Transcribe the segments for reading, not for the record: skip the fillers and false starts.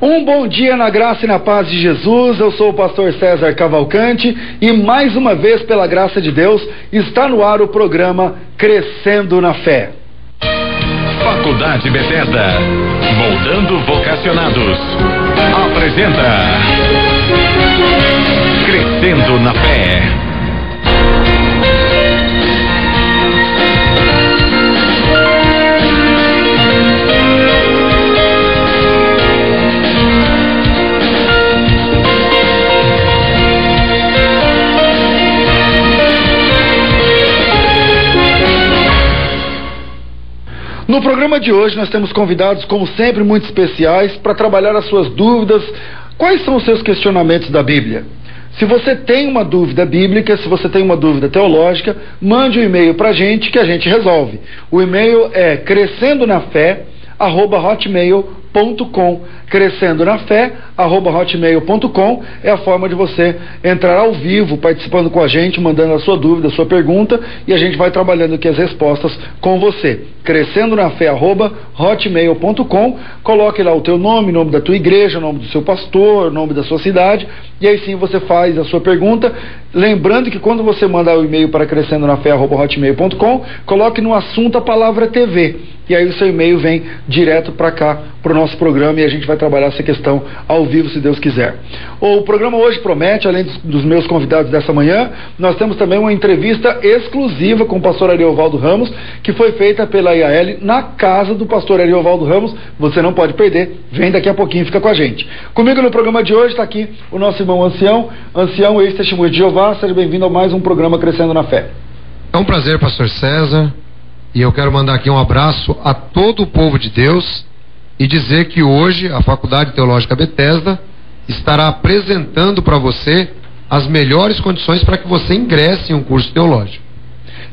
Um bom dia na graça e na paz de Jesus. Eu sou o pastor César Cavalcante e mais uma vez, pela graça de Deus, está no ar o programa Crescendo na Fé. Faculdade Bethesda, moldando vocacionados, apresenta Crescendo na Fé. No programa de hoje nós temos convidados, como sempre, muito especiais para trabalhar as suas dúvidas. Quais são os seus questionamentos da Bíblia? Se você tem uma dúvida bíblica, se você tem uma dúvida teológica, mande um e-mail para a gente que a gente resolve. O e-mail é crescendonafé@hotmail.com. crescendonafé@hotmail.com é a forma de você entrar ao vivo, participando com a gente, mandando a sua dúvida, a sua pergunta, e a gente vai trabalhando aqui as respostas com você. crescendonafé@hotmail.com. Coloque lá o teu nome, nome da tua igreja, nome do seu pastor, nome da sua cidade, e aí sim você faz a sua pergunta. Lembrando que quando você mandar o e-mail para crescendonafé@hotmail.com, coloque no assunto a palavra TV, e aí o seu e-mail vem direto para cá, para o nosso programa, e a gente vai trabalhar essa questão ao vivo, se Deus quiser. O programa hoje promete, além dos meus convidados dessa manhã, nós temos também uma entrevista exclusiva com o pastor Ariovaldo Ramos, que foi feita pela IAL na casa do pastor Ariovaldo Ramos. Você não pode perder, vem daqui a pouquinho, fica com a gente. Comigo no programa de hoje está aqui o nosso irmão Ancião, ex-testemunho de Jeová. Seja bem-vindo a mais um programa Crescendo na Fé. É um prazer, pastor César, e eu quero mandar aqui um abraço a todo o povo de Deus e dizer que hoje a Faculdade Teológica Bethesda estará apresentando para você as melhores condições para que você ingresse em um curso teológico.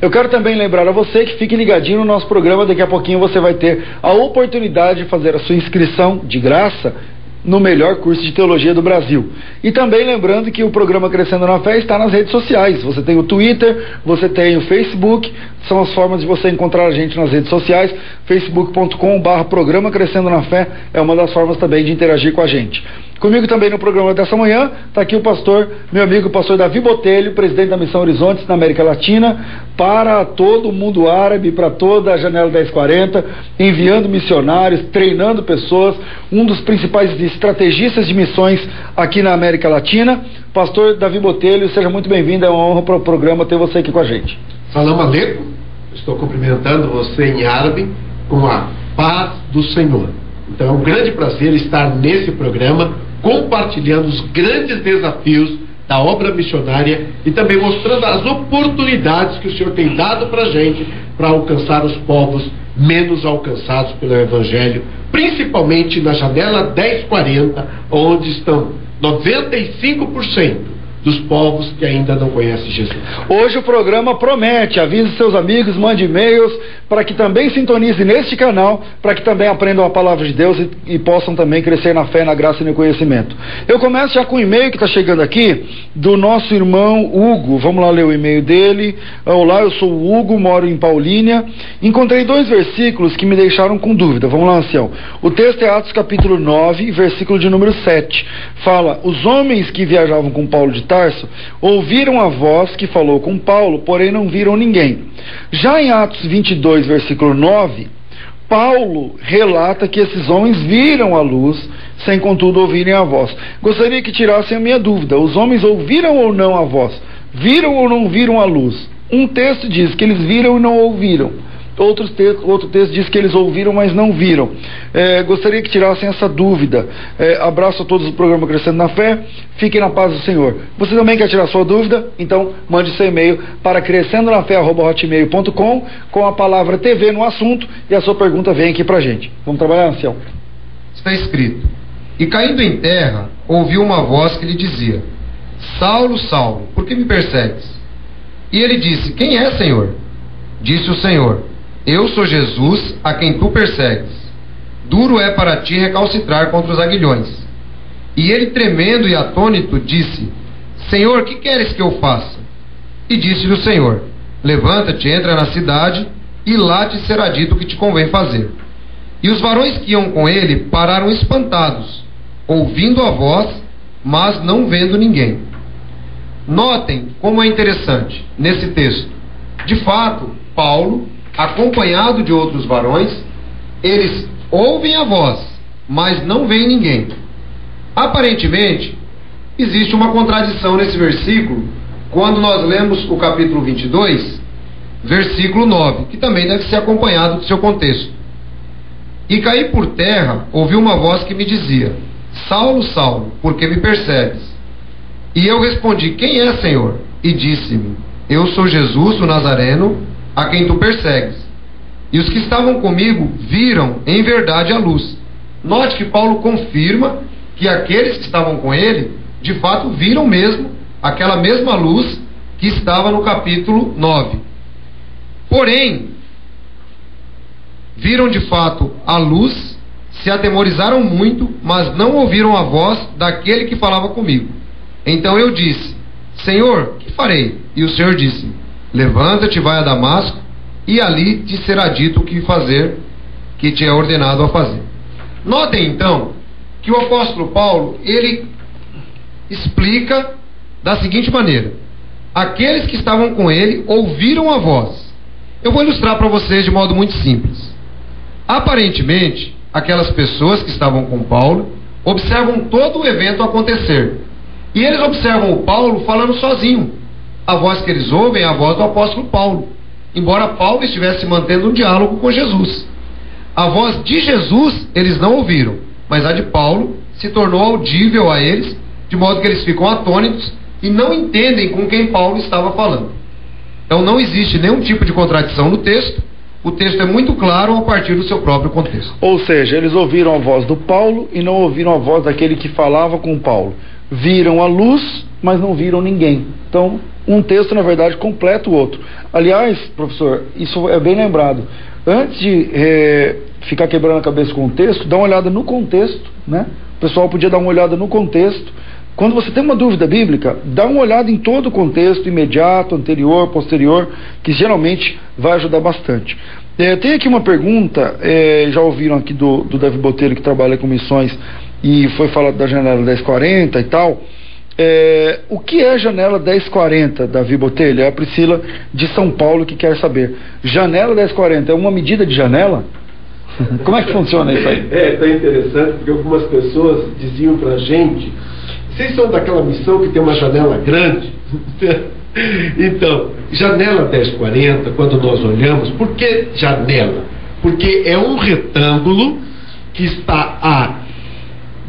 Eu quero também lembrar a você que fique ligadinho no nosso programa. Daqui a pouquinho você vai ter a oportunidade de fazer a sua inscrição de graça no melhor curso de teologia do Brasil. E também lembrando que o programa Crescendo na Fé está nas redes sociais. Você tem o Twitter, você tem o Facebook, são as formas de você encontrar a gente nas redes sociais. facebook.com/programa Crescendo na Fé é uma das formas também de interagir com a gente. Comigo também no programa dessa manhã está aqui o pastor, meu amigo, o pastor Davi Botelho, presidente da Missão Horizontes na América Latina, para todo o mundo árabe, para toda a Janela 1040, enviando missionários, treinando pessoas, um dos principais estrategistas de missões aqui na América Latina. Pastor Davi Botelho, seja muito bem-vindo, é uma honra para o programa ter você aqui com a gente. Salam aleikum, estou cumprimentando você em árabe com a paz do Senhor. Então é um grande prazer estar nesse programa, compartilhando os grandes desafios da obra missionária e também mostrando as oportunidades que o Senhor tem dado para a gente para alcançar os povos menos alcançados pelo Evangelho, principalmente na Janela 1040, onde estão 95% dos povos que ainda não conhecem Jesus. Hoje o programa promete. Avise seus amigos, mande e-mails para que também sintonizem neste canal, para que também aprendam a palavra de Deus e possam também crescer na fé, na graça e no conhecimento. Eu começo já com o e-mail que está chegando aqui do nosso irmão Hugo. Vamos lá ler o e-mail dele. Olá, eu sou o Hugo, moro em Paulínia. Encontrei 2 versículos que me deixaram com dúvida. Vamos lá, ancião. O texto é Atos capítulo 9, versículo de número 7. Fala: os homens que viajavam com Paulo de Tarso ouviram a voz que falou com Paulo, porém não viram ninguém. Já em Atos 22, versículo 9, Paulo relata que esses homens viram a luz, sem contudo ouvirem a voz. Gostaria que tirassem a minha dúvida: os homens ouviram ou não a voz? Viram ou não viram a luz? Um texto diz que eles viram e não ouviram. Outro texto diz que eles ouviram, mas não viram. Gostaria que tirassem essa dúvida. Abraço a todos do programa Crescendo na Fé. Fiquem na paz do Senhor. Você também quer tirar sua dúvida? Então mande seu e-mail para crescendonafé@hotmail.com com a palavra TV no assunto e a sua pergunta vem aqui pra gente. Vamos trabalhar, ancião? Está escrito: e caindo em terra, ouviu uma voz que lhe dizia: Saulo, Saulo, por que me persegues? E ele disse: quem é, Senhor? Disse o Senhor: eu sou Jesus, a quem tu persegues. Duro é para ti recalcitrar contra os aguilhões. E ele, tremendo e atônito, disse: Senhor, que queres que eu faça? E disse-lhe o Senhor: levanta-te, entra na cidade, e lá te será dito o que te convém fazer. E os varões que iam com ele pararam espantados, ouvindo a voz, mas não vendo ninguém. Notem como é interessante nesse texto. De fato, Paulo, acompanhado de outros varões, eles ouvem a voz, mas não veem ninguém. Aparentemente, existe uma contradição nesse versículo, quando nós lemos o capítulo 22, versículo 9, que também deve ser acompanhado do seu contexto. E caí por terra, ouvi uma voz que me dizia: Saulo, Saulo, por que me persegues? E eu respondi: quem é, Senhor? E disse-me: eu sou Jesus, o Nazareno, a quem tu persegues. E os que estavam comigo viram em verdade a luz. Note que Paulo confirma que aqueles que estavam com ele, de fato, viram mesmo aquela mesma luz que estava no capítulo 9. Porém, viram de fato a luz, se atemorizaram muito, mas não ouviram a voz daquele que falava comigo. Então eu disse: Senhor, que farei? E o Senhor disse: levanta-te, vai a Damasco, e ali te será dito o que fazer, que te é ordenado a fazer. Notem então que o apóstolo Paulo, ele explica da seguinte maneira: aqueles que estavam com ele ouviram a voz. Eu vou ilustrar para vocês de modo muito simples. Aparentemente, aquelas pessoas que estavam com Paulo observam todo o evento acontecer, e eles observam o Paulo falando sozinho. A voz que eles ouvem é a voz do apóstolo Paulo, embora Paulo estivesse mantendo um diálogo com Jesus. A voz de Jesus eles não ouviram, mas a de Paulo se tornou audível a eles, de modo que eles ficam atônitos e não entendem com quem Paulo estava falando. Então não existe nenhum tipo de contradição no texto. O texto é muito claro a partir do seu próprio contexto. Ou seja, eles ouviram a voz do Paulo e não ouviram a voz daquele que falava com Paulo. Viram a luz, mas não viram ninguém. Então, um texto, na verdade, completa o outro. Aliás, professor, isso é bem lembrado. Antes de ficar quebrando a cabeça com o texto, dá uma olhada no contexto, né? O pessoal podia dar uma olhada no contexto. Quando você tem uma dúvida bíblica, dá uma olhada em todo o contexto, imediato, anterior, posterior, que geralmente vai ajudar bastante. Tem aqui uma pergunta, já ouviram aqui do Davi Botelho, que trabalha com missões, e foi falado da janela 1040 e tal. O que é janela 1040, Davi Botelho? É a Priscila de São Paulo que quer saber. Janela 1040 é uma medida de janela? Como é que funciona isso aí? Tá interessante, porque algumas pessoas diziam pra gente: vocês são daquela missão que tem uma janela grande? Então, janela 1040, quando nós olhamos, por que janela? Porque é um retângulo que está a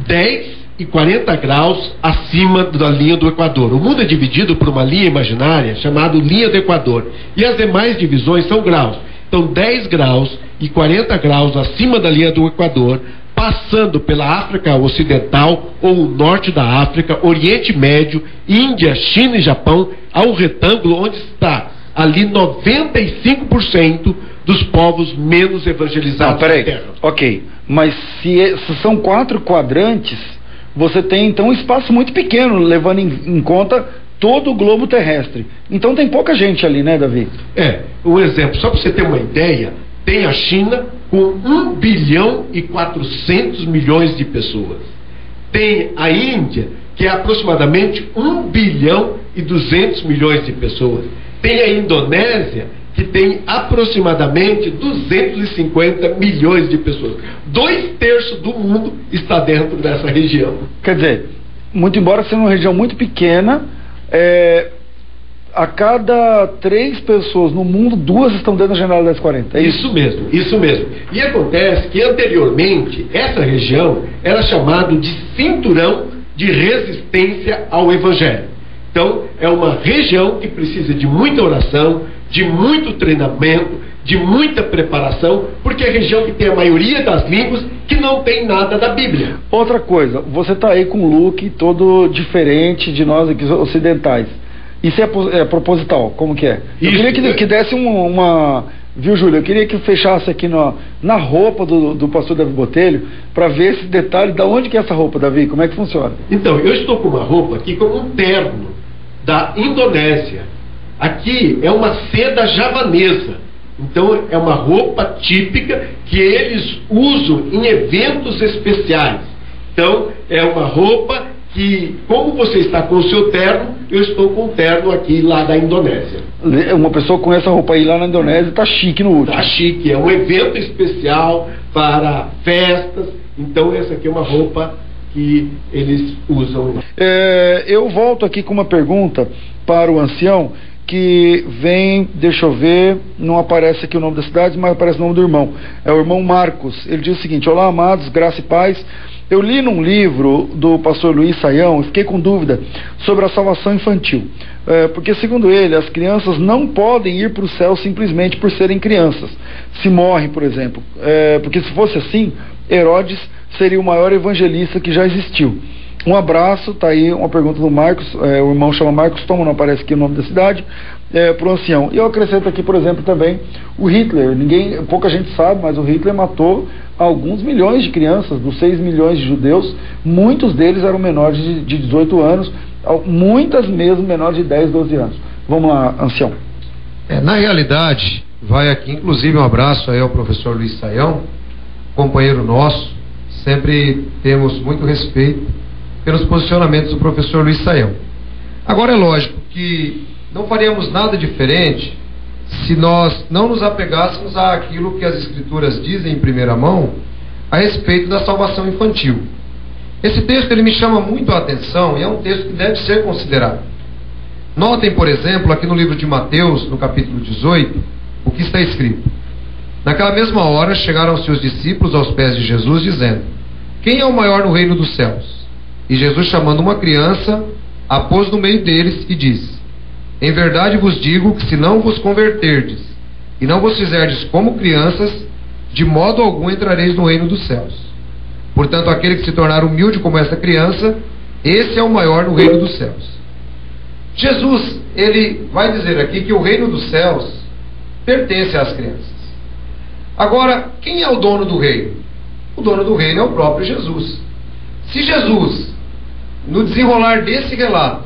10 e 40 graus acima da linha do Equador. O mundo é dividido por uma linha imaginária chamada linha do Equador, e as demais divisões são graus. Então 10 graus e 40 graus acima da linha do Equador, passando pela África Ocidental ou o norte da África, Oriente Médio, Índia, China e Japão, há um retângulo onde está ali 95% dos povos menos evangelizados da Terra. Ok, mas se são 4 quadrantes, você tem então um espaço muito pequeno, levando em conta todo o globo terrestre. Então tem pouca gente ali, né, Davi? Um exemplo, só para você ter uma ideia, tem a China com 1 bilhão e 400 milhões de pessoas. Tem a Índia, que é aproximadamente 1 bilhão e 200 milhões de pessoas. Tem a Indonésia, que tem aproximadamente 250 milhões de pessoas. 2/3 do mundo está dentro dessa região. Quer dizer, muito embora seja uma região muito pequena, a cada 3 pessoas no mundo, 2 estão dentro da janela 1040. É isso mesmo, isso mesmo. E acontece que anteriormente essa região era chamada de cinturão de resistência ao Evangelho. Então é uma região que precisa de muita oração, de muito treinamento, de muita preparação, porque é a região que tem a maioria das línguas que não tem nada da Bíblia. Outra coisa, você está aí com um look todo diferente de nós aqui ocidentais. Isso é proposital? Como que é? Eu queria que desse uma... Viu, Júlio? Eu queria que fechasse aqui na roupa do pastor Davi Botelho, para ver esse detalhe. Da onde que é essa roupa, Davi? Como é que funciona? Então, eu estou com uma roupa aqui como um terno da Indonésia. Aqui é uma seda javanesa. Então é uma roupa típica que eles usam em eventos especiais. Então É uma roupa que, como você está com o seu terno, eu estou com o terno aqui lá da Indonésia. Uma pessoa com essa roupa aí lá na Indonésia está chique no último. Está chique, é um evento especial para festas, então essa aqui é uma roupa que eles usam. Eu volto aqui com uma pergunta para o ancião, que vem, deixa eu ver, não aparece aqui o nome da cidade, mas aparece o nome do irmão, é o irmão Marcos. Ele diz o seguinte: olá amados, graça e paz. Eu li num livro do pastor Luiz Saião e fiquei com dúvida sobre a salvação infantil, porque segundo ele, as crianças não podem ir para o céu simplesmente por serem crianças, se morrem, por exemplo, porque se fosse assim, Herodes seria o maior evangelista que já existiu. Um abraço, tá aí uma pergunta do Marcos, o irmão chama Marcos Tom, não aparece aqui o nome da cidade, para o ancião. E eu acrescento aqui, por exemplo, também o Hitler. Pouca gente sabe, mas o Hitler matou alguns milhões de crianças, dos 6 milhões de judeus, muitos deles eram menores de 18 anos, muitas mesmo menores de 10, 12 anos. Vamos lá, ancião. Na realidade, vai aqui inclusive um abraço aí ao professor Luiz Saião, companheiro nosso, sempre temos muito respeito pelos posicionamentos do professor Luiz Saião. Agora é lógico que não faríamos nada diferente se nós não nos apegássemos àquilo que as escrituras dizem em primeira mão a respeito da salvação infantil. Esse texto ele me chama muito a atenção e é um texto que deve ser considerado. Notem, por exemplo, aqui no livro de Mateus, no capítulo 18, o que está escrito. Naquela mesma hora chegaram seus discípulos aos pés de Jesus, dizendo: quem é o maior no reino dos céus? E Jesus, chamando uma criança, a pôs no meio deles e disse: em verdade vos digo que se não vos converterdes e não vos fizerdes como crianças, de modo algum entrareis no reino dos céus. Portanto, aquele que se tornar humilde como essa criança, esse é o maior no reino dos céus. Jesus, ele vai dizer aqui que o reino dos céus pertence às crianças. Agora, quem é o dono do reino? O dono do reino é o próprio Jesus. Se Jesus, no desenrolar desse relato,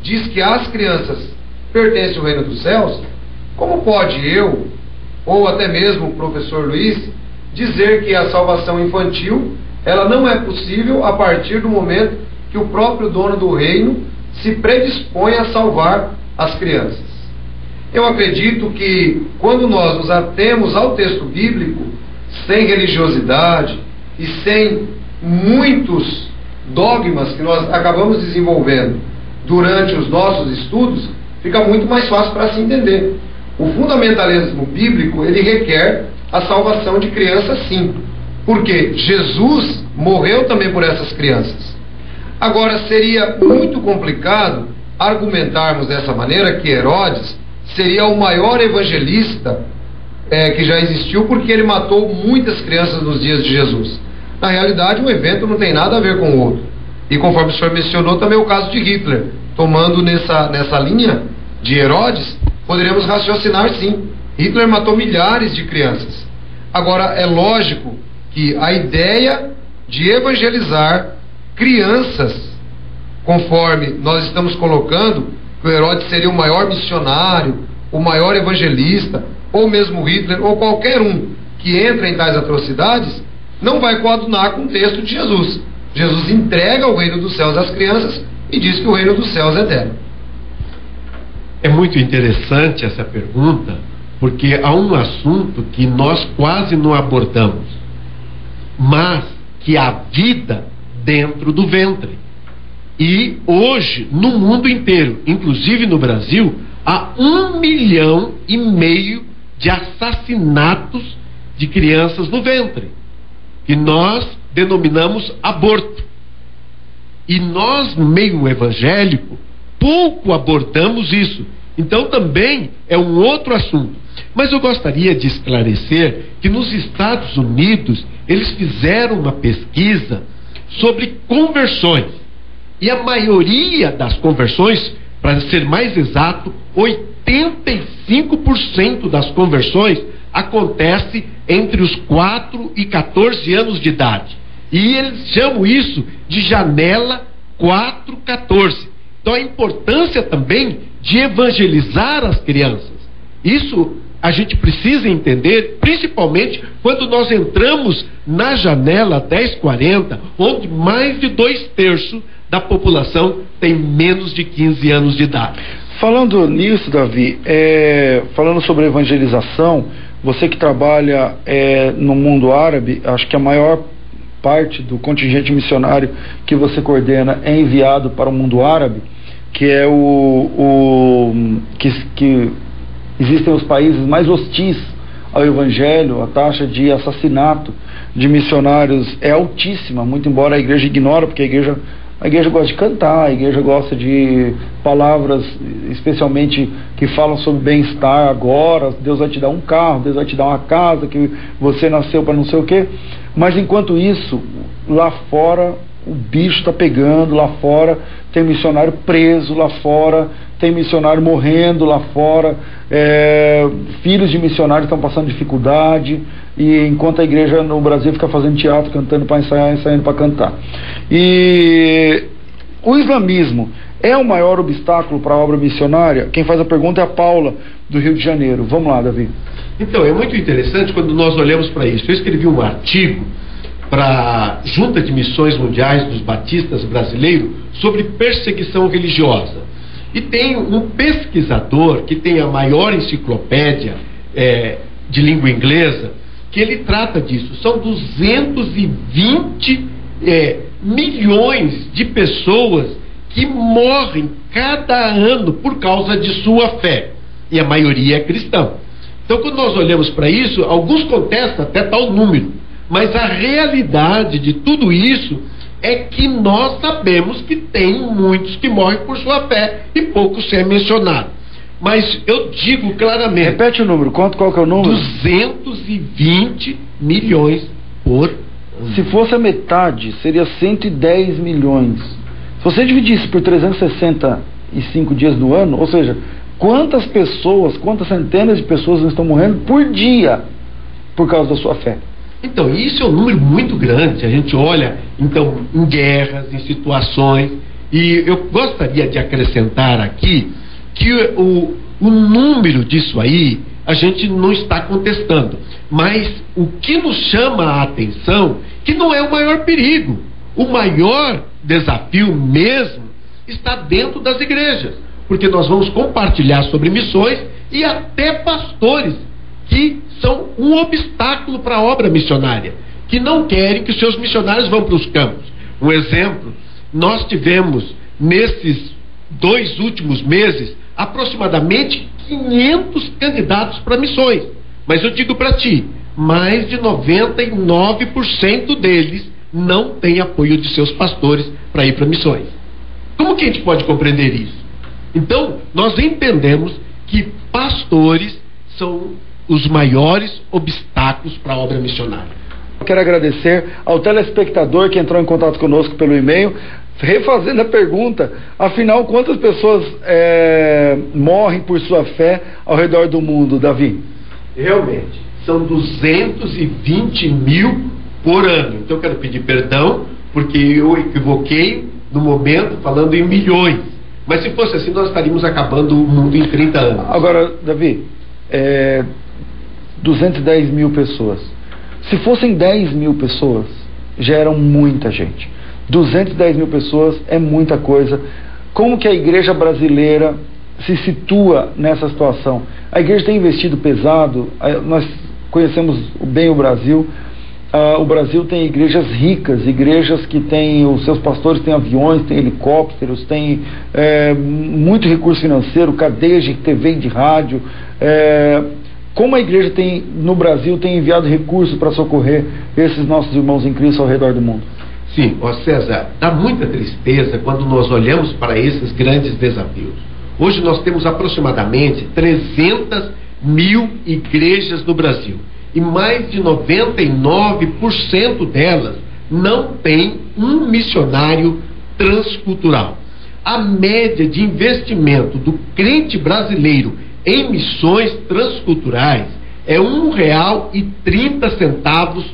diz que às crianças pertence o reino dos céus, como pode eu, ou até mesmo o professor Luiz, dizer que a salvação infantil ela não é possível a partir do momento que o próprio dono do reino se predispõe a salvar as crianças? Eu acredito que quando nós nos atemos ao texto bíblico, sem religiosidade e sem muitos dogmas que nós acabamos desenvolvendo durante os nossos estudos, fica muito mais fácil para se entender. O fundamentalismo bíblico, ele requer a salvação de crianças, sim, porque Jesus morreu também por essas crianças. Agora, seria muito complicado argumentarmos dessa maneira que Herodes seria o maior evangelista que já existiu, porque ele matou muitas crianças nos dias de Jesus. Na realidade, um evento não tem nada a ver com o outro. E conforme o senhor mencionou, também o caso de Hitler. Tomando nessa linha de Herodes, poderíamos raciocinar sim. Hitler matou milhares de crianças. Agora, é lógico que a ideia de evangelizar crianças, conforme nós estamos colocando, que o Herodes seria o maior missionário, o maior evangelista, ou mesmo Hitler, ou qualquer um que entra em tais atrocidades, não vai coadunar com o texto de Jesus. Jesus entrega o reino dos céus às crianças e diz que o reino dos céus é dela. É muito interessante essa pergunta, porque há um assunto que nós quase não abordamos, mas que há vida dentro do ventre. E hoje, no mundo inteiro, inclusive no Brasil, há 1,5 milhão de assassinatos de crianças no ventre, que nós denominamos aborto. E nós, no meio evangélico, pouco abordamos isso. Então também é um outro assunto. Mas eu gostaria de esclarecer que nos Estados Unidos eles fizeram uma pesquisa sobre conversões. E a maioria das conversões, para ser mais exato, 85% das conversões acontece entre os 4 e 14 anos de idade. E eles chamam isso de janela 4-14. Então a importância também de evangelizar as crianças. Isso a gente precisa entender, principalmente quando nós entramos na janela 1040, onde mais de 2/3 da população tem menos de 15 anos de idade. Falando nisso, Davi, falando sobre evangelização, você que trabalha no mundo árabe, acho que a maior parte do contingente missionário que você coordena é enviado para o mundo árabe, que é que existem os países mais hostis ao evangelho. A taxa de assassinato de missionários é altíssima, muito embora a igreja ignore, porque a igreja gosta de cantar, a igreja gosta de palavras, especialmente que falam sobre bem-estar agora. Deus vai te dar um carro, Deus vai te dar uma casa, que você nasceu para não sei o quê. Mas enquanto isso, lá fora o bicho está pegando, lá fora tem missionário preso, lá fora tem missionário morrendo, lá fora filhos de missionários estão passando dificuldade, e enquanto a igreja no Brasil fica fazendo teatro, cantando para ensaiar, ensaiando para cantar. E o islamismo é o maior obstáculo para a obra missionária? Quem faz a pergunta é a Paula, do Rio de Janeiro. Vamos lá, Davi. Então, é muito interessante quando nós olhamos para isso. Eu escrevi um artigo para a Junta de Missões Mundiais dos Batistas Brasileiros sobre perseguição religiosa. E tem um pesquisador que tem a maior enciclopédia de língua inglesa, que ele trata disso. São 220 milhões de pessoas que morrem cada ano por causa de sua fé. E a maioria é cristã. Então, quando nós olhamos para isso, alguns contestam até tal número. Mas a realidade de tudo isso é que nós sabemos que tem muitos que morrem por sua fé e poucos é mencionado. Mas eu digo claramente... Repete o número, qual que é o número? 220 milhões por ano. Se fosse a metade, seria 110 milhões. Se você dividisse por 365 dias do ano, ou seja, quantas centenas de pessoas não estão morrendo por dia por causa da sua fé? Então, isso é um número muito grande. A gente olha, então, em guerras, em situações, e eu gostaria de acrescentar aqui que o número disso aí a gente não está contestando, mas o que nos chama a atenção que não é o maior perigo. O maior desafio mesmo está dentro das igrejas, porque nós vamos compartilhar sobre missões e até pastores que são um obstáculo para a obra missionária, que não querem que os seus missionários vão para os campos. Um exemplo, nós tivemos nesses 2 últimos meses aproximadamente 500 candidatos para missões, mas eu digo para ti, mais de 99% deles não têm apoio de seus pastores para ir para missões. Como que a gente pode compreender isso? Então, nós entendemos que pastores são os maiores obstáculos para a obra missionária. Quero agradecer ao telespectador que entrou em contato conosco pelo e-mail, refazendo a pergunta: afinal, quantas pessoas morrem por sua fé ao redor do mundo, Davi? Realmente, são 220 mil por ano. Então eu quero pedir perdão, porque eu equivoquei no momento falando em milhões. Mas se fosse assim, nós estaríamos acabando o mundo em 30 anos. Agora, Davi, 210 mil pessoas. Se fossem 10 mil pessoas, já eram muita gente. 210 mil pessoas é muita coisa. Como que a igreja brasileira se situa nessa situação? A igreja tem investido pesado. Nós conhecemos bem o Brasil. O Brasil tem igrejas ricas, igrejas que têm, os seus pastores têm aviões, têm helicópteros, têm muito recurso financeiro, cadeias de TV e de rádio. Como a igreja no Brasil tem enviado recursos para socorrer esses nossos irmãos em Cristo ao redor do mundo? Sim, César, dá muita tristeza quando nós olhamos para esses grandes desafios. Hoje nós temos aproximadamente 300 mil igrejas no Brasil, e mais de 99% delas não tem um missionário transcultural. A média de investimento do crente brasileiro em missões transculturais é R$1,30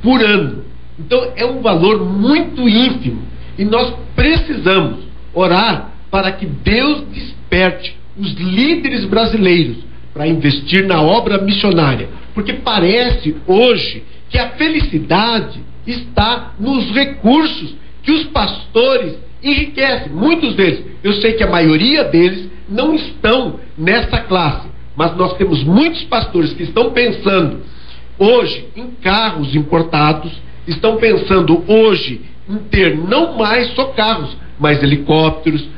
por ano. Então é um valor muito ínfimo, e nós precisamos orar para que Deus desperte os líderes brasileiros para investir na obra missionária, porque parece hoje que a felicidade está nos recursos que os pastores enriquecem, muitos deles. Eu sei que a maioria deles não estão nessa classe, mas nós temos muitos pastores que estão pensando hoje em carros importados, estão pensando hoje em ter não mais só carros, mas helicópteros,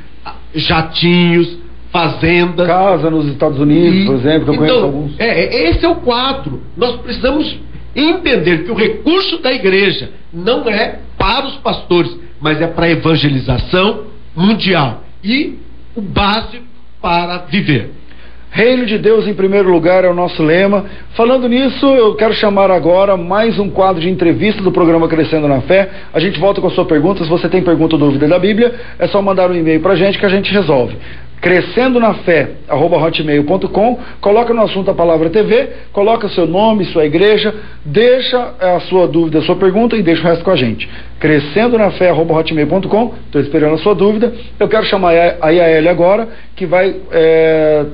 jatinhos, fazendas. Casa nos Estados Unidos, por exemplo, que eu conheço alguns. Esse é o quadro. Nós precisamos entender que o recurso da igreja não é para os pastores, mas é para a evangelização mundial e o básico para viver. Reino de Deus em primeiro lugar é o nosso lema. Falando nisso, eu quero chamar agora mais um quadro de entrevista do programa Crescendo na Fé. A gente volta com a sua pergunta. Se você tem pergunta ou dúvida da Bíblia, é só mandar um e-mail pra gente que a gente resolve. crescendonafé@hotmail.com. Coloca no assunto a palavra TV, coloca seu nome, sua igreja, deixa a sua dúvida, a sua pergunta e deixa o resto com a gente. crescendonafé@hotmail.com. Estou esperando a sua dúvida. Eu quero chamar a Yaeli agora, que vai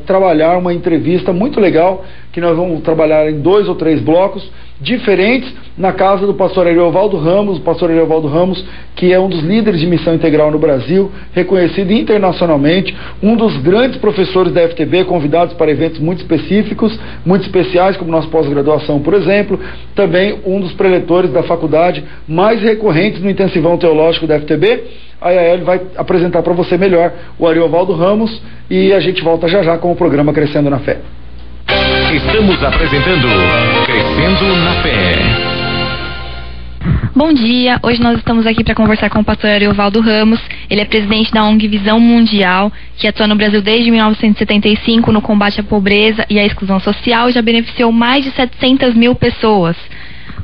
trabalhar uma entrevista muito legal, que nós vamos trabalhar em 2 ou 3 blocos diferentes na casa do pastor Ariovaldo Ramos. O pastor Ariovaldo Ramos, que é um dos líderes de missão integral no Brasil, reconhecido internacionalmente, um dos grandes professores da FTB, convidados para eventos muito específicos, muito especiais, como nossa pós-graduação, por exemplo. Também um dos preletores da faculdade mais recorrentes no intensivão teológico da FTB. A Yaeli vai apresentar para você melhor o Ariovaldo Ramos e a gente volta já já com o programa Crescendo na Fé. Estamos apresentando Crescendo na Fé. Bom dia, hoje nós estamos aqui para conversar com o pastor Ariovaldo Ramos. Ele é presidente da ONG Visão Mundial, que atua no Brasil desde 1975 no combate à pobreza e à exclusão social e já beneficiou mais de 700 mil pessoas.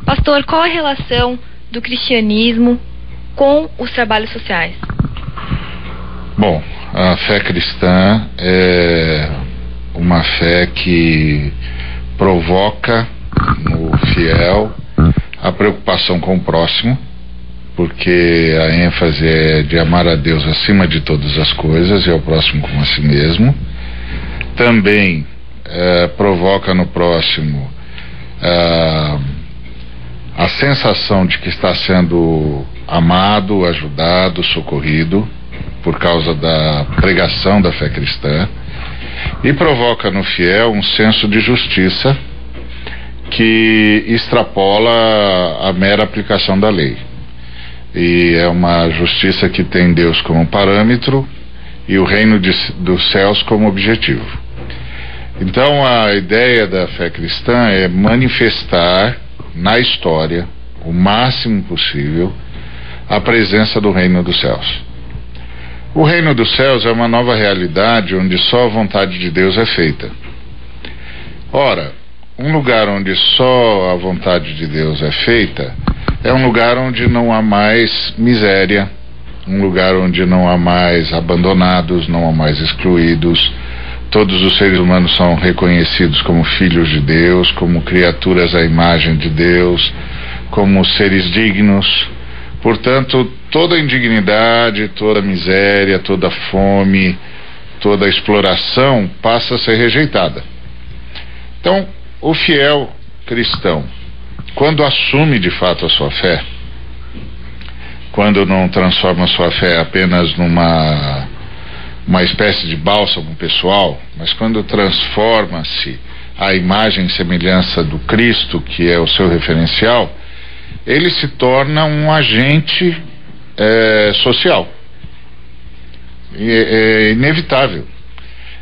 Pastor, qual a relação do cristianismo com os trabalhos sociais? Bom, a fé cristã é uma fé que provoca no fiel a preocupação com o próximo, porque a ênfase é de amar a Deus acima de todas as coisas e ao próximo como a si mesmo. Também provoca no próximo a sensação de que está sendo amado, ajudado, socorrido por causa da pregação da fé cristã, e provoca no fiel um senso de justiça que extrapola a mera aplicação da lei, e é uma justiça que tem Deus como parâmetro e o reino dos céus como objetivo. Então a ideia da fé cristã é manifestar na história o máximo possível a presença do reino dos céus. O reino dos céus é uma nova realidade onde só a vontade de Deus é feita. Ora, um lugar onde só a vontade de Deus é feita é um lugar onde não há mais miséria, um lugar onde não há mais abandonados, não há mais excluídos. Todos os seres humanos são reconhecidos como filhos de Deus, como criaturas à imagem de Deus, como seres dignos. Portanto, toda indignidade, toda miséria, toda fome, toda exploração passa a ser rejeitada. Então, o fiel cristão, quando assume de fato a sua fé, quando não transforma a sua fé apenas numa espécie de bálsamo pessoal, mas quando transforma-se à imagem e semelhança do Cristo, que é o seu referencial, ele se torna um agente social. É inevitável.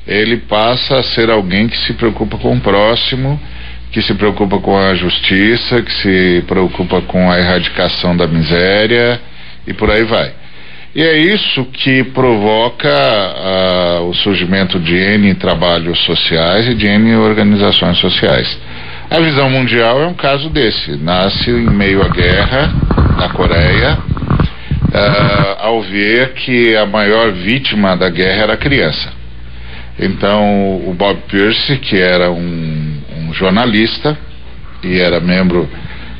Ele passa a ser alguém que se preocupa com o próximo, que se preocupa com a justiça, que se preocupa com a erradicação da miséria e por aí vai. E é isso que provoca o surgimento de N trabalhos sociais e de N organizações sociais. A Visão Mundial é um caso desse. Nasce em meio à guerra na Coreia, ao ver que a maior vítima da guerra era a criança. Então o Bob Pierce, que era um jornalista e era membro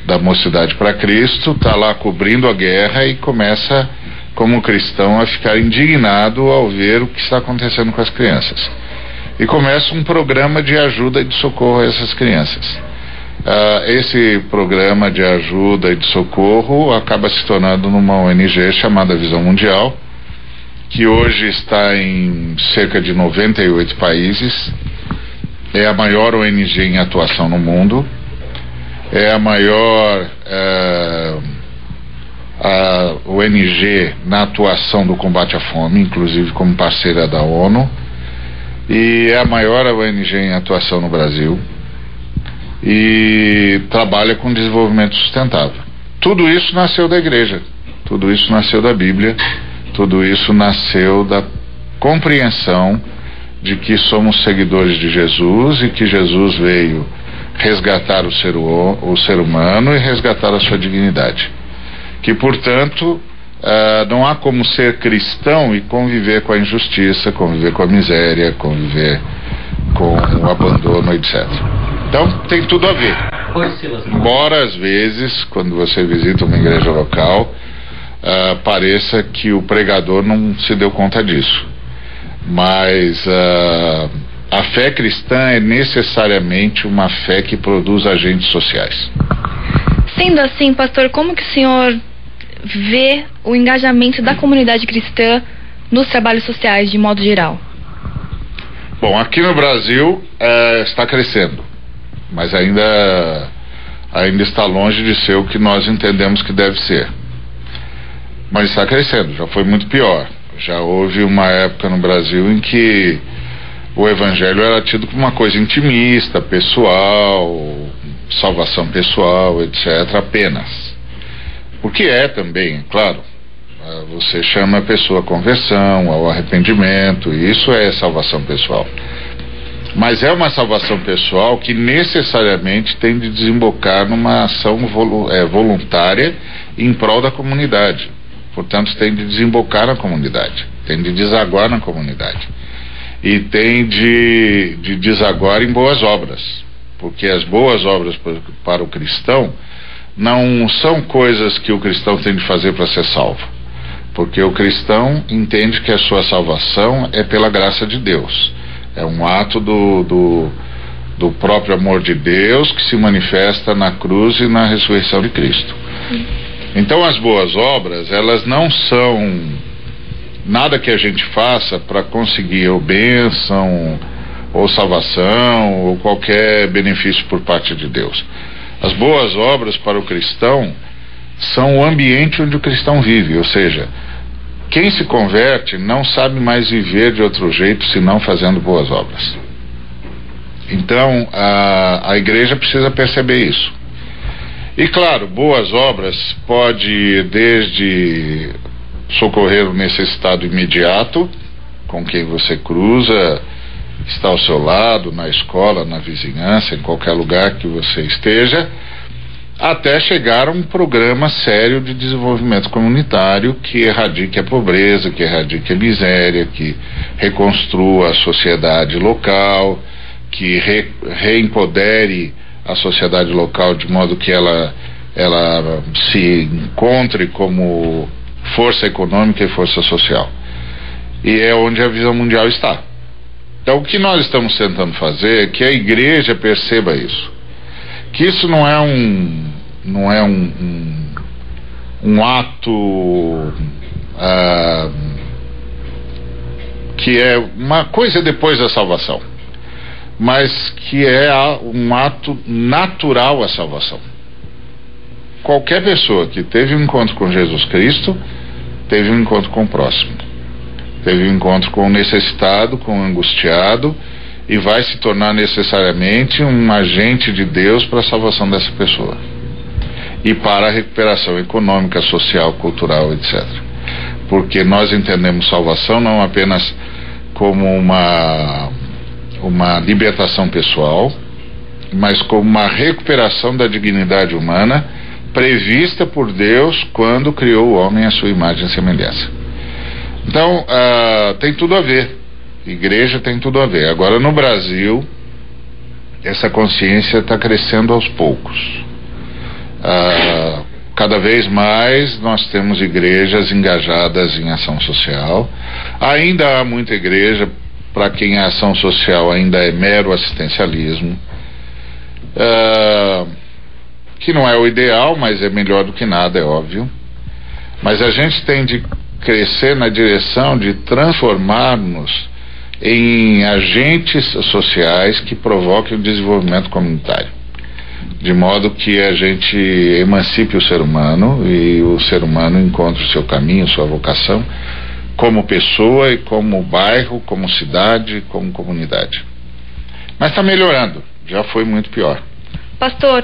da Mocidade para Cristo, está lá cobrindo a guerra e começa, como cristão, a ficar indignado ao ver o que está acontecendo com as crianças. e começa um programa de ajuda e de socorro a essas crianças. Esse programa de ajuda e de socorro acaba se tornando numa ONG chamada Visão Mundial, que hoje está em cerca de 98 países, é a maior ONG em atuação no mundo, é a maior a ONG na atuação do combate à fome, inclusive como parceira da ONU, e é a maior ONG em atuação no Brasil, e trabalha com desenvolvimento sustentável. Tudo isso nasceu da igreja, tudo isso nasceu da Bíblia, tudo isso nasceu da compreensão de que somos seguidores de Jesus e que Jesus veio resgatar o ser humano e resgatar a sua dignidade. Que, portanto, não há como ser cristão e conviver com a injustiça, conviver com a miséria, conviver com o abandono, etc. Então, tem tudo a ver. Embora, às vezes, quando você visita uma igreja local, pareça que o pregador não se deu conta disso. Mas a fé cristã é necessariamente uma fé que produz agentes sociais. Sendo assim, pastor, como que o senhor vê o engajamento da comunidade cristã nos trabalhos sociais de modo geral? Bom, aqui no Brasil está crescendo, mas ainda está longe de ser o que nós entendemos que deve ser. Mas está crescendo, já foi muito pior. Já houve uma época no Brasil em que o evangelho era tido como uma coisa intimista, pessoal, salvação pessoal, etc. apenas. O que é também, claro, você chama a pessoa à conversão, ao arrependimento, e isso é salvação pessoal. Mas é uma salvação pessoal que necessariamente tem de desembocar numa ação voluntária em prol da comunidade. Portanto, tem de desembocar na comunidade, tem de desaguar na comunidade. E tem de desaguar em boas obras, porque as boas obras para o cristão não são coisas que o cristão tem de fazer para ser salvo, porque o cristão entende que a sua salvação é pela graça de Deus, é um ato do próprio amor de Deus que se manifesta na cruz e na ressurreição de Cristo. Então as boas obras, elas não são nada que a gente faça para conseguir ou bênção, ou salvação, ou qualquer benefício por parte de Deus. As boas obras para o cristão são o ambiente onde o cristão vive, ou seja, quem se converte não sabe mais viver de outro jeito senão fazendo boas obras. Então a igreja precisa perceber isso. E claro, boas obras pode desde socorrer o necessitado imediato, com quem você cruza, está ao seu lado, na escola, na vizinhança, em qualquer lugar que você esteja, até chegar a um programa sério de desenvolvimento comunitário que erradique a pobreza, que erradique a miséria, que reconstrua a sociedade local, que reempodere a sociedade local de modo que ela se encontre como força econômica e força social. E é onde a Visão Mundial está. Então o que nós estamos tentando fazer é que a igreja perceba isso. Que isso não é um ato que é uma coisa depois da salvação, mas que é um ato natural à salvação. Qualquer pessoa que teve um encontro com Jesus Cristo teve um encontro com o próximo, teve um encontro com o necessitado, com o angustiado, e vai se tornar necessariamente um agente de Deus para a salvação dessa pessoa e para a recuperação econômica, social, cultural, etc. Porque nós entendemos salvação não apenas como uma libertação pessoal, mas como uma recuperação da dignidade humana prevista por Deus quando criou o homem à sua imagem e semelhança. Então, tem tudo a ver. Igreja tem tudo a ver. Agora, no Brasil, essa consciência está crescendo aos poucos. Cada vez mais nós temos igrejas engajadas em ação social. Ainda há muita igreja para quem a ação social ainda é mero assistencialismo, que não é o ideal, mas é melhor do que nada, é óbvio. Mas a gente tem de crescer na direção de transformar-nos em agentes sociais que provoquem o desenvolvimento comunitário, de modo que a gente emancipe o ser humano e o ser humano encontre o seu caminho, sua vocação, como pessoa e como bairro, como cidade, como comunidade. Mas está melhorando, já foi muito pior. Pastor,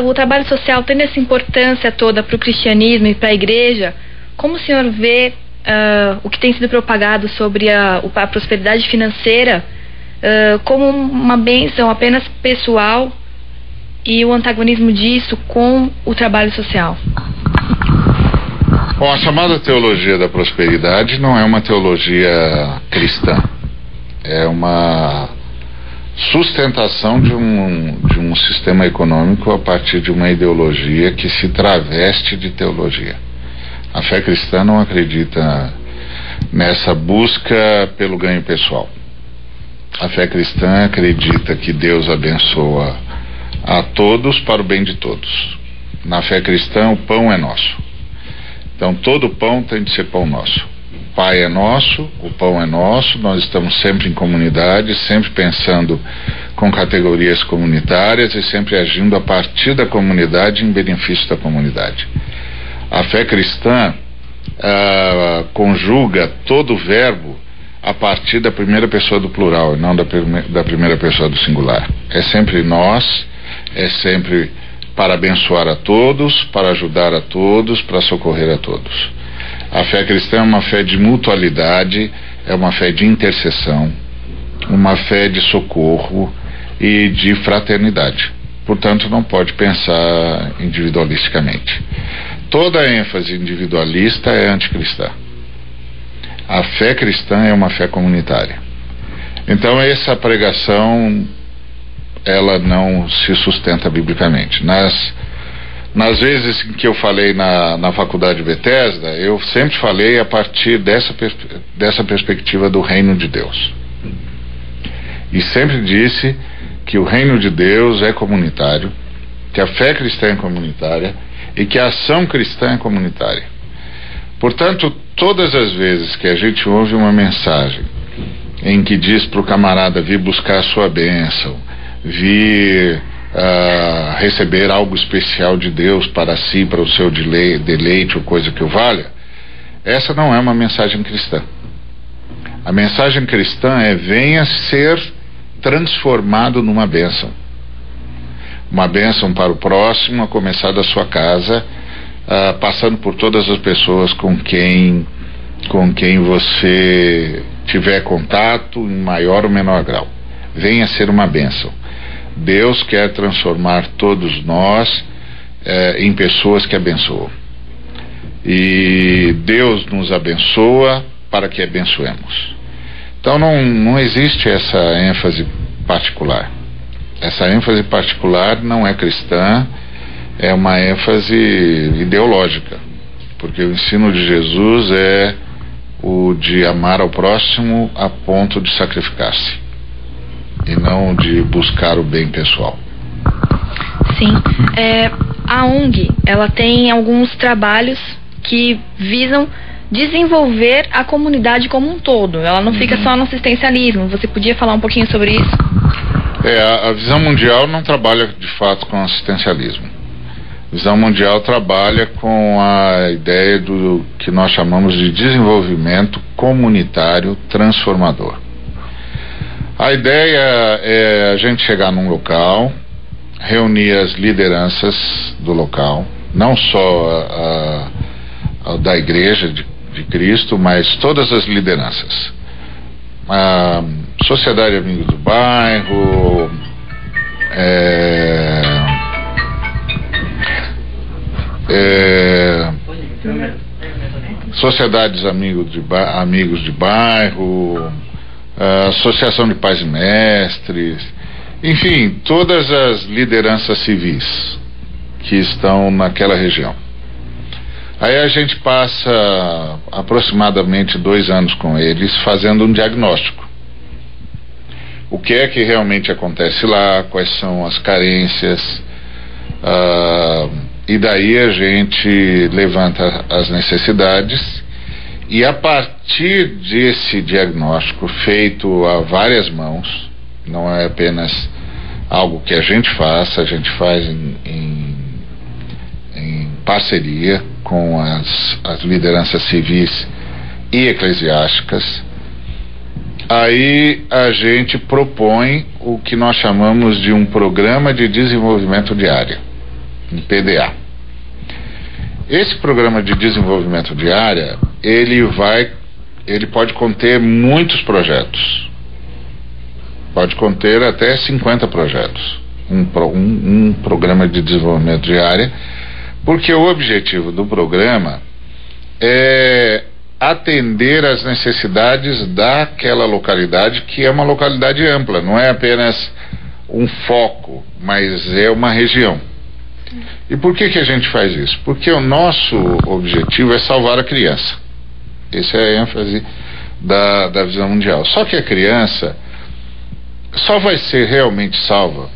o trabalho social tendo essa importância toda para o cristianismo e para a igreja, como o senhor vê o que tem sido propagado sobre a prosperidade financeira como uma bênção apenas pessoal e o antagonismo disso com o trabalho social? Bom, a chamada teologia da prosperidade não é uma teologia cristã, é uma sustentação de um sistema econômico a partir de uma ideologia que se traveste de teologia. A fé cristã não acredita nessa busca pelo ganho pessoal. A fé cristã acredita que Deus abençoa a todos para o bem de todos. Na fé cristã, o pão é nosso. Então, todo pão tem de ser pão nosso. O Pai é nosso, o pão é nosso, nós estamos sempre em comunidade, sempre pensando com categorias comunitárias e sempre agindo a partir da comunidade em benefício da comunidade. A fé cristã conjuga todo o verbo a partir da primeira pessoa do plural e não da primeira pessoa do singular. É sempre nós, é sempre para abençoar a todos, para ajudar a todos, para socorrer a todos. A fé cristã é uma fé de mutualidade, é uma fé de intercessão, uma fé de socorro e de fraternidade. Portanto, não pode pensar individualisticamente. Toda ênfase individualista é anticristã. A fé cristã é uma fé comunitária. Então, essa pregação, ela não se sustenta biblicamente. Nas vezes em que eu falei na faculdade Bethesda, eu sempre falei a partir dessa perspectiva do reino de Deus. E sempre disse que o reino de Deus é comunitário, que a fé cristã é comunitária e que a ação cristã é comunitária. Portanto, todas as vezes que a gente ouve uma mensagem em que diz para o camarada vir buscar a sua bênção, vir receber algo especial de Deus para si, para o seu deleite ou coisa que o valha, essa não é uma mensagem cristã. A mensagem cristã é: venha ser transformado numa bênção. Uma bênção para o próximo, a começar da sua casa, passando por todas as pessoas com quem você tiver contato, em maior ou menor grau. Venha ser uma bênção. Deus quer transformar todos nós em pessoas que abençoam. E Deus nos abençoa para que abençoemos. Então não existe essa ênfase particular. Essa ênfase particular não é cristã, é uma ênfase ideológica, porque o ensino de Jesus é o de amar ao próximo a ponto de sacrificar-se, e não de buscar o bem pessoal. Sim, a ONG, ela tem alguns trabalhos que visam desenvolver a comunidade como um todo. Ela não fica só no assistencialismo. Você podia falar um pouquinho sobre isso? A Visão Mundial não trabalha de fato com assistencialismo. A Visão Mundial trabalha com a ideia do que nós chamamos de desenvolvimento comunitário transformador. A ideia é a gente chegar num local, reunir as lideranças do local, não só da Igreja de Cristo, mas todas as lideranças. A Sociedade Amigos do Bairro, Sociedades Amigos de Bairro, Associação de Pais e Mestres, enfim, todas as lideranças civis que estão naquela região. Aí a gente passa aproximadamente 2 anos com eles fazendo um diagnóstico. o que é que realmente acontece lá, quais são as carências, e daí a gente levanta as necessidades, e a partir desse diagnóstico feito a várias mãos, não é apenas algo que a gente faz em parceria com as lideranças civis e eclesiásticas, aí a gente propõe o que nós chamamos de um programa de desenvolvimento de área, um PDA. Esse programa de desenvolvimento de área, ele pode conter muitos projetos, pode conter até 50 projetos, um programa de desenvolvimento de área, porque o objetivo do programa é atender às necessidades daquela localidade, que é uma localidade ampla, não é apenas um foco, mas é uma região. E por que a gente faz isso? Porque o nosso objetivo é salvar a criança. Essa é a ênfase da visão mundial. Só que a criança só vai ser realmente salva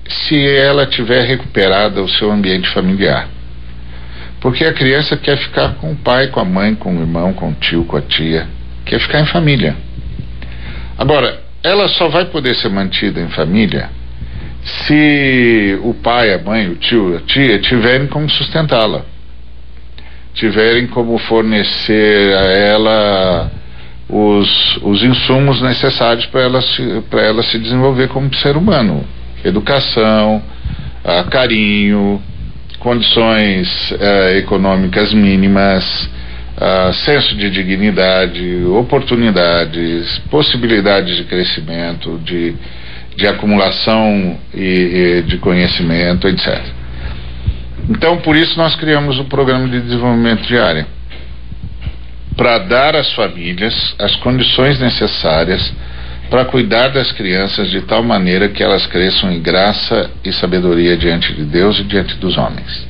se ela tiver recuperada o seu ambiente familiar. Porque a criança quer ficar com o pai, com a mãe, com o irmão, com o tio, com a tia, quer ficar em família. Agora, ela só vai poder ser mantida em família se o pai, a mãe, o tio, a tia tiverem como sustentá-la, tiverem como fornecer a ela os insumos necessários para ela se desenvolver como ser humano: educação, carinho, condições econômicas mínimas, senso de dignidade, oportunidades, possibilidades de crescimento, de acumulação e de conhecimento, etc. Então, por isso nós criamos o programa de desenvolvimento de área, para dar às famílias as condições necessárias para cuidar das crianças de tal maneira que elas cresçam em graça e sabedoria diante de Deus e diante dos homens.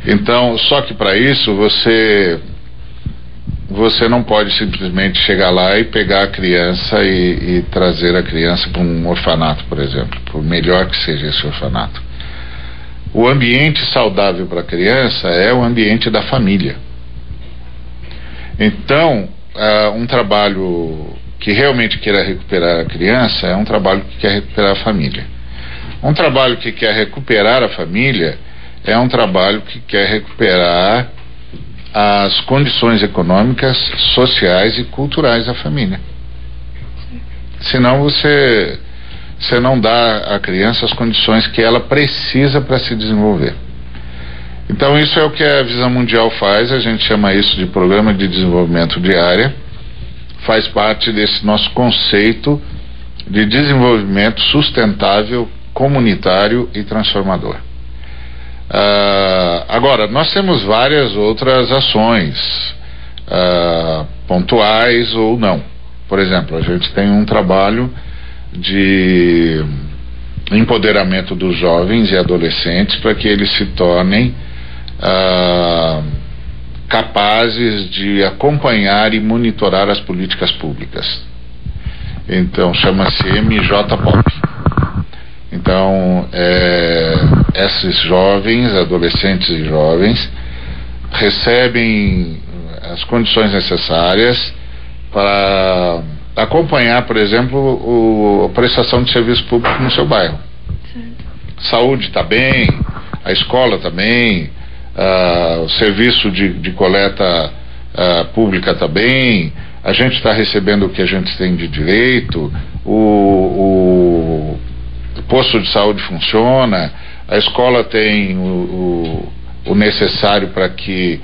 Então, só que para isso você não pode simplesmente chegar lá e pegar a criança e trazer a criança para um orfanato, por exemplo, por melhor que seja esse orfanato. O ambiente saudável para a criança é o ambiente da família. Então, um trabalho que realmente queira recuperar a criança é um trabalho que quer recuperar a família. Um trabalho que quer recuperar a família é um trabalho que quer recuperar as condições econômicas, sociais e culturais da família. Senão você não dá à criança as condições que ela precisa para se desenvolver. Então isso é o que a Visão Mundial faz, a gente chama isso de Programa de Desenvolvimento de Área, faz parte desse nosso conceito de desenvolvimento sustentável, comunitário e transformador. Agora, nós temos várias outras ações, pontuais ou não. Por exemplo, a gente tem um trabalho de empoderamento dos jovens e adolescentes para que eles se tornem capazes de acompanhar e monitorar as políticas públicas. Então chama-se MJPOP. Então esses jovens, adolescentes e jovens recebem as condições necessárias para acompanhar, por exemplo, a prestação de serviço público no seu bairro. Saúde está bem, a escola está bem, o serviço de coleta pública está bem, a gente está recebendo o que a gente tem de direito, o posto de saúde funciona, a escola tem o necessário para que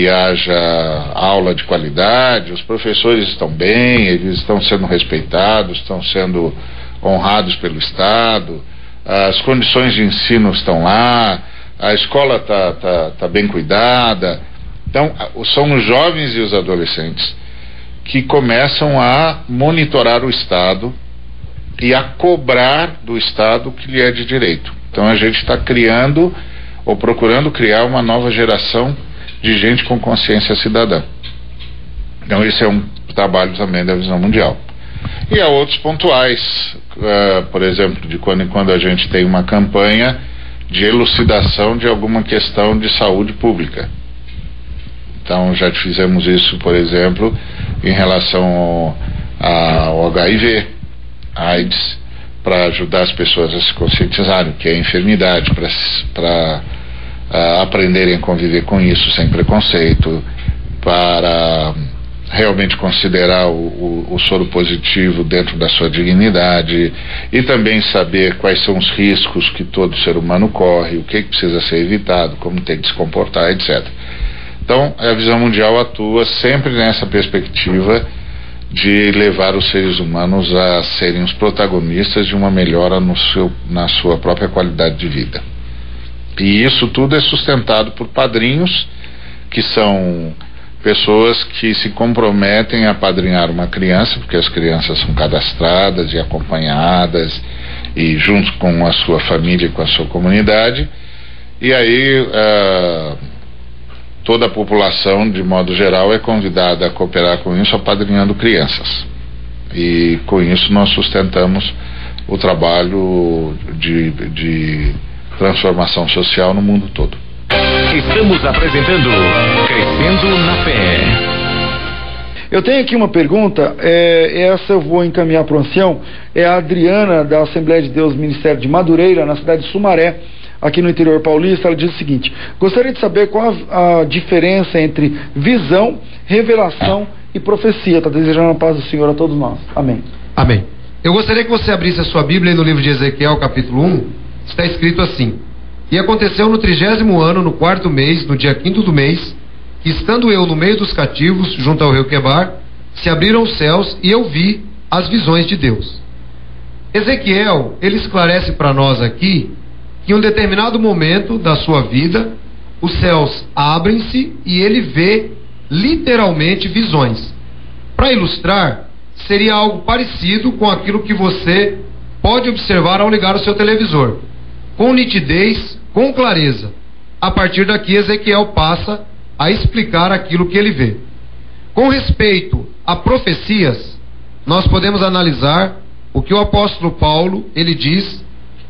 haja aula de qualidade, os professores estão bem, eles estão sendo respeitados, estão sendo honrados pelo Estado, as condições de ensino estão lá, a escola está bem cuidada. Então, são os jovens e os adolescentes que começam a monitorar o Estado e a cobrar do Estado o que lhe é de direito. Então, a gente está criando ou procurando criar uma nova geração de gente com consciência cidadã. Então, esse é um trabalho também da Visão Mundial. E há outros pontuais, por exemplo, de quando em quando a gente tem uma campanha de elucidação de alguma questão de saúde pública. Então já fizemos isso, por exemplo, em relação ao HIV, AIDS, para ajudar as pessoas a se conscientizarem que é enfermidade, para aprenderem a conviver com isso sem preconceito, para realmente considerar o soro positivo dentro da sua dignidade e também saber quais são os riscos que todo ser humano corre, o que precisa ser evitado, como tem que se comportar, etc. Então, a Visão Mundial atua sempre nessa perspectiva de levar os seres humanos a serem os protagonistas de uma melhora na sua própria qualidade de vida. E isso tudo é sustentado por padrinhos, que são pessoas que se comprometem a padrinhar uma criança, porque as crianças são cadastradas e acompanhadas, e junto com a sua família e com a sua comunidade, e aí toda a população, de modo geral, é convidada a cooperar com isso, apadrinhando crianças. E com isso nós sustentamos o trabalho de transformação social no mundo todo. Estamos apresentando Crescendo na Fé. Eu tenho aqui uma pergunta, essa eu vou encaminhar para o ancião, é a Adriana, da Assembleia de Deus Ministério de Madureira, na cidade de Sumaré, aqui no interior paulista. Ela diz o seguinte: gostaria de saber qual a diferença entre visão, revelação e profecia. Está desejando a paz do Senhor a todos nós. Amém. Amém. Eu gostaria que você abrisse a sua Bíblia no livro de Ezequiel, capítulo 1, está escrito assim: e aconteceu no 30º ano, no 4º mês, no dia 5º do mês, que estando eu no meio dos cativos, junto ao rio Quebar, se abriram os céus e eu vi as visões de Deus. Ezequiel, ele esclarece para nós aqui que em um determinado momento da sua vida, os céus abrem-se e ele vê literalmente visões. Para ilustrar, seria algo parecido com aquilo que você pode observar ao ligar o seu televisor, com nitidez, com clareza. A partir daqui, Ezequiel passa a explicar aquilo que ele vê. Com respeito a profecias, nós podemos analisar o que o apóstolo Paulo, ele diz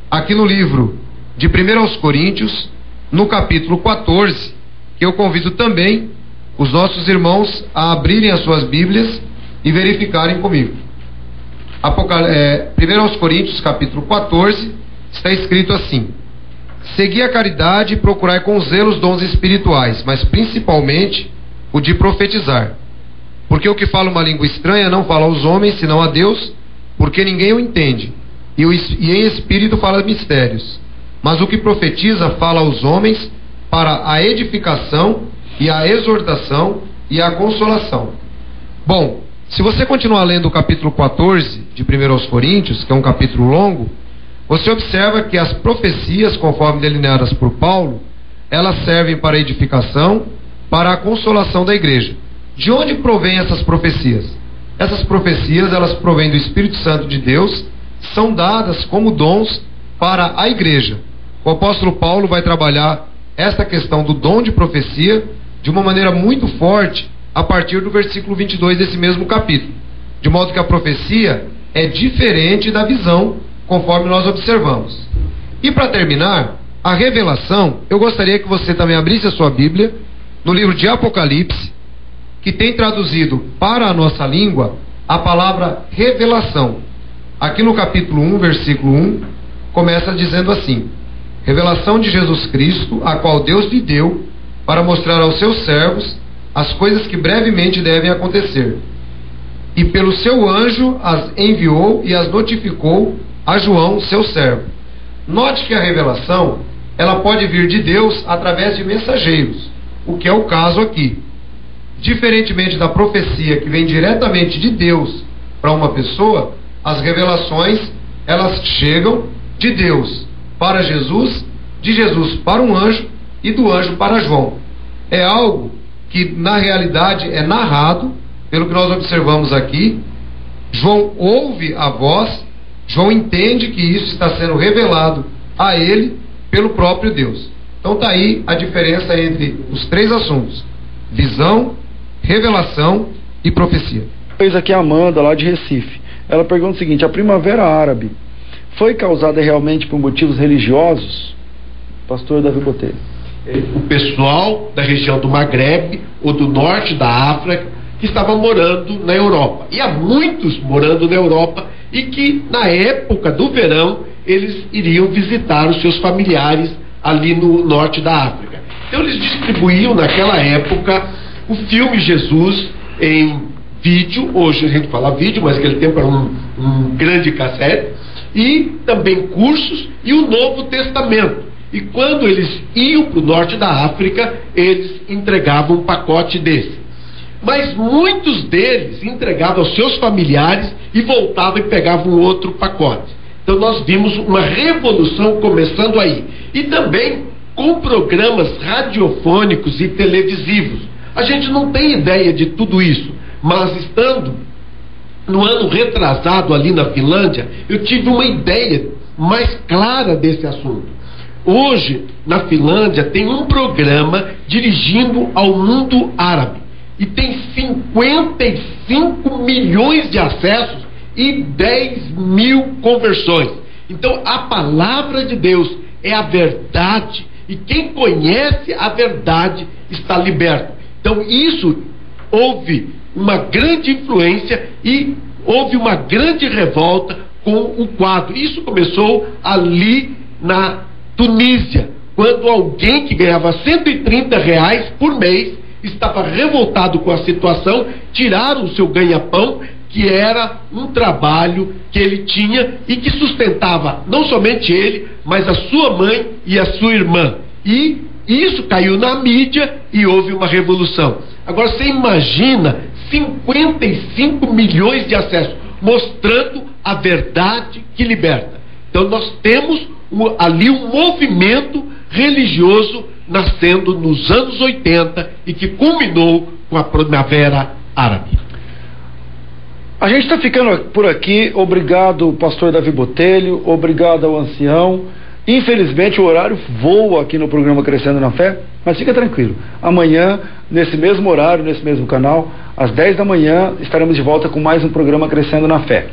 aqui no livro de 1 aos Coríntios, no capítulo 14, que eu convido também os nossos irmãos a abrirem as suas Bíblias e verificarem comigo. 1 aos Coríntios, capítulo 14, está escrito assim: segui a caridade e procurai com zelo os dons espirituais, mas principalmente o de profetizar. Porque o que fala uma língua estranha não fala aos homens, senão a Deus, porque ninguém o entende. E em espírito fala mistérios. Mas o que profetiza fala aos homens para a edificação e a exortação e a consolação. Bom, se você continuar lendo o capítulo 14 de 1 aos Coríntios, que é um capítulo longo, você observa que as profecias, conforme delineadas por Paulo, elas servem para a edificação, para a consolação da igreja. De onde provém essas profecias? Essas profecias, elas provêm do Espírito Santo de Deus, são dadas como dons para a igreja. O apóstolo Paulo vai trabalhar esta questão do dom de profecia de uma maneira muito forte a partir do versículo 22 desse mesmo capítulo. De modo que a profecia é diferente da visão, conforme nós observamos. E para terminar, a revelação, eu gostaria que você também abrisse a sua Bíblia no livro de Apocalipse, que tem traduzido para a nossa língua a palavra revelação. Aqui no capítulo 1, versículo 1, começa dizendo assim: revelação de Jesus Cristo, a qual Deus lhe deu para mostrar aos seus servos as coisas que brevemente devem acontecer. E pelo seu anjo as enviou e as notificou a João, seu servo. Note que a revelação, ela pode vir de Deus através de mensageiros, o que é o caso aqui. Diferentemente da profecia que vem diretamente de Deus para uma pessoa, as revelações, elas chegam de Deus para Jesus, de Jesus para um anjo e do anjo para João. É algo que na realidade é narrado, pelo que nós observamos aqui. João ouve a voz, João entende que isso está sendo revelado a ele pelo próprio Deus. Então está aí a diferença entre os três assuntos: visão, revelação e profecia. Fez aqui a Amanda, lá de Recife. Ela pergunta o seguinte: a Primavera Árabe foi causada realmente por motivos religiosos? Pastor Davi Botelho. O pessoal da região do Maghreb ou do norte da África que estava morando na Europa. E há muitos morando na Europa e que na época do verão eles iriam visitar os seus familiares ali no norte da África. Então eles distribuíam naquela época o filme Jesus em vídeo, hoje a gente fala vídeo, mas naquele tempo era um grande cassete, e também cursos e o Novo Testamento. E quando eles iam para o norte da África, eles entregavam um pacote desse. Mas muitos deles entregavam aos seus familiares e voltavam e pegavam outro pacote. Então nós vimos uma revolução começando aí. E também com programas radiofônicos e televisivos. A gente não tem ideia de tudo isso, mas estando no ano retrasado ali na Finlândia, eu tive uma ideia mais clara desse assunto. Hoje, na Finlândia, tem um programa dirigindo ao mundo árabe. E tem 55 milhões de acessos e 10 mil conversões. Então, a palavra de Deus é a verdade. E quem conhece a verdade está liberto. Então, isso houve uma grande influência e houve uma grande revolta com o quadro. Isso começou ali na Tunísia, quando alguém que ganhava R$130 por mês estava revoltado com a situação, tiraram o seu ganha-pão, que era um trabalho que ele tinha e que sustentava não somente ele, mas a sua mãe e a sua irmã. E isso caiu na mídia e houve uma revolução. Agora você imagina 55 milhões de acessos, mostrando a verdade que liberta. Então nós temos ali um movimento religioso nascendo nos anos 80 e que culminou com a Primavera Árabe. A gente está ficando por aqui. Obrigado, pastor Davi Botelho. Obrigado ao ancião. Infelizmente o horário voa aqui no programa Crescendo na Fé, mas fica tranquilo. Amanhã, nesse mesmo horário, nesse mesmo canal, às 10 da manhã, estaremos de volta com mais um programa Crescendo na Fé.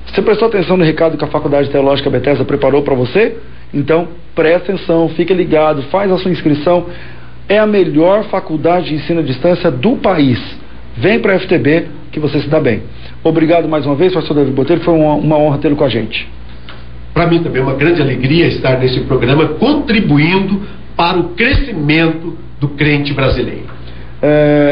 Você prestou atenção no recado que a Faculdade Teológica Bethesda preparou para você? Então, preste atenção, fique ligado, faz a sua inscrição. É a melhor faculdade de ensino à distância do país. Vem para a FTB que você se dá bem. Obrigado mais uma vez, pastor Davi Botelho, foi uma honra tê-lo com a gente. Para mim também é uma grande alegria estar nesse programa, contribuindo para o crescimento do crente brasileiro.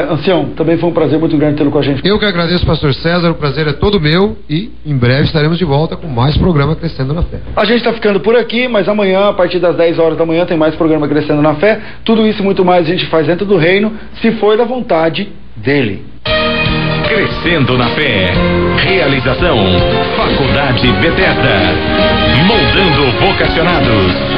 Ancião, também foi um prazer muito grande tê-lo com a gente. Eu que agradeço, pastor César, o prazer é todo meu e em breve estaremos de volta com mais programa Crescendo na Fé. A gente está ficando por aqui, mas amanhã, a partir das 10 horas da manhã, tem mais programa Crescendo na Fé. Tudo isso e muito mais a gente faz dentro do reino, se for da vontade dele. Crescendo na Fé. Realização Faculdade Bethesda. Moldando vocacionados.